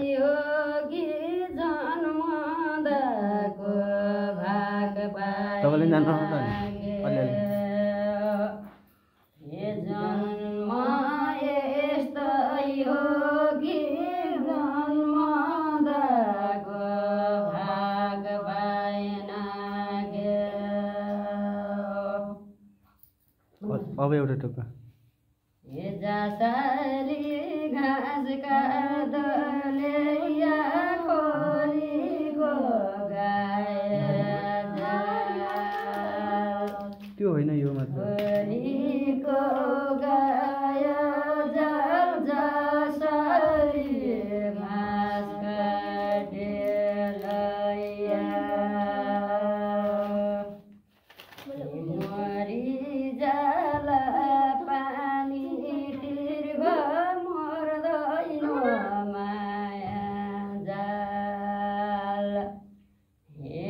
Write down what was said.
योगी जन्मदाको भाग तपाईँले जान्नुहुन्छ नि अलिअलि ये जन्म यस्तो योगी जन्मदाको भाग भएन अब एउटा टुक्का ये जसरी घाँसका दलेया खोरीको गाया त्यो होइन यो मात्र खोरीको गाया जाल जसरी घाँस काटेलैया मरी जाला पानी दीर्घ मर्दैन माया जाल हे